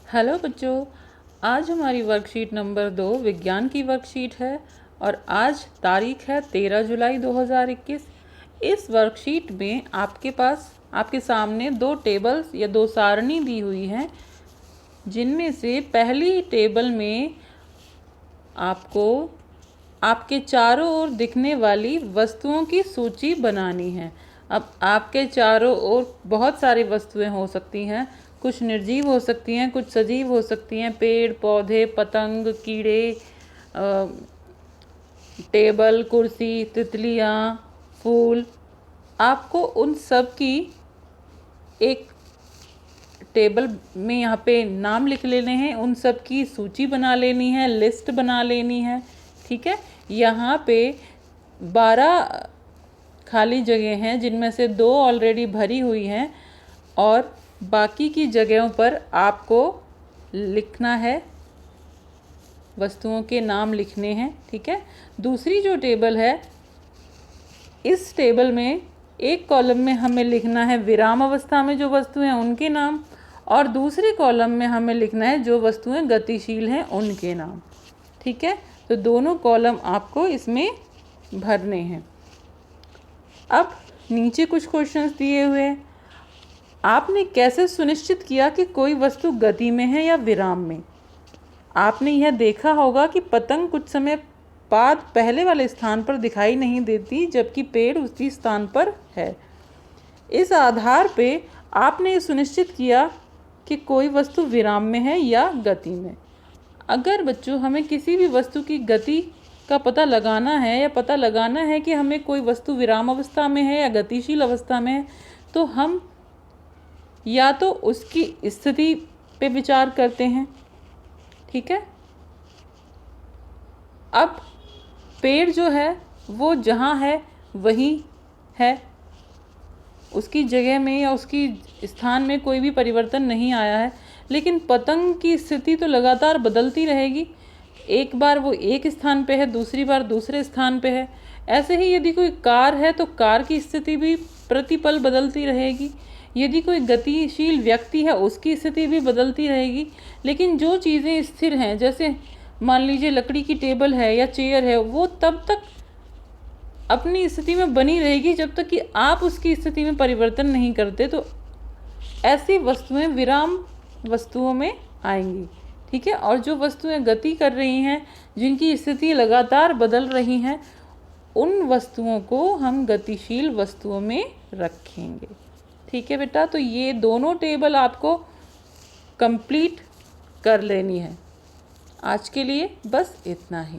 Hello बच्चों, आज हमारी वर्कशीट नंबर 2 विज्ञान की वर्कशीट है और आज तारीख है 13 जुलाई 2021। इस वर्कशीट में आपके सामने दो टेबल्स या दो सारणी दी हुई हैं, जिनमें से पहली टेबल में आपको आपके चारों ओर दिखने वाली वस्तुओं की सूची बनानी है। अब आपके चारों ओर बहुत सारी वस्तुएं हो सकती हैं, कुछ निर्जीव हो सकती हैं, कुछ सजीव हो सकती हैं। पेड़ पौधे, पतंग, कीड़े, टेबल, कुर्सी, तितलियाँ, फूल। आपको उन सब की एक टेबल में यहाँ पे नाम लिख लेने हैं, उन सब की सूची बना लेनी है, लिस्ट बना लेनी है। ठीक है, यहाँ पे 12 खाली जगह हैं, जिनमें से 2 ऑलरेडी भरी हुई हैं और बाकी की जगहों पर आपको लिखना है, वस्तुओं के नाम लिखने हैं। ठीक है, दूसरी जो टेबल है, इस टेबल में एक कॉलम में हमें लिखना है विराम अवस्था में जो वस्तुएं हैं उनके नाम, और दूसरे कॉलम में हमें लिखना है जो वस्तुएं गतिशील हैं उनके नाम। ठीक है, तो दोनों कॉलम आपको इसमें भरने हैं। अब नीचे कुछ क्वेश्चंस दिए हुए हैं। आपने कैसे सुनिश्चित किया कि कोई वस्तु गति में है या विराम में? आपने यह देखा होगा कि पतंग कुछ समय बाद पहले वाले स्थान पर दिखाई नहीं देती, जबकि पेड़ उसी स्थान पर है। इस आधार पे आपने ये सुनिश्चित किया कि कोई वस्तु विराम में है या गति में। अगर बच्चों हमें किसी भी वस्तु की गति का पता लगाना है या पता लगाना है कि हमें कोई वस्तु विराम अवस्था में है या गतिशील अवस्था में है, तो हम या तो उसकी स्थिति पे विचार करते हैं। ठीक है, अब पेड़ जो है वो जहाँ है वहीं है, उसकी जगह में या उसकी स्थान में कोई भी परिवर्तन नहीं आया है। लेकिन पतंग की स्थिति तो लगातार बदलती रहेगी, एक बार वो एक स्थान पे है, दूसरी बार दूसरे स्थान पे है। ऐसे ही यदि कोई कार है तो कार की स्थिति भी प्रतिपल बदलती रहेगी। यदि कोई गतिशील व्यक्ति है उसकी स्थिति भी बदलती रहेगी। लेकिन जो चीज़ें स्थिर हैं, जैसे मान लीजिए लकड़ी की टेबल है या चेयर है, वो तब तक अपनी स्थिति में बनी रहेगी जब तक कि आप उसकी स्थिति में परिवर्तन नहीं करते। तो ऐसी वस्तुएं विराम वस्तुओं में आएंगी। ठीक है, और जो वस्तुएं गति कर रही हैं, जिनकी स्थिति लगातार बदल रही हैं, उन वस्तुओं को हम गतिशील वस्तुओं में रखेंगे। ठीक है बेटा, तो ये दोनों टेबल आपको कंप्लीट कर लेनी है। आज के लिए बस इतना ही।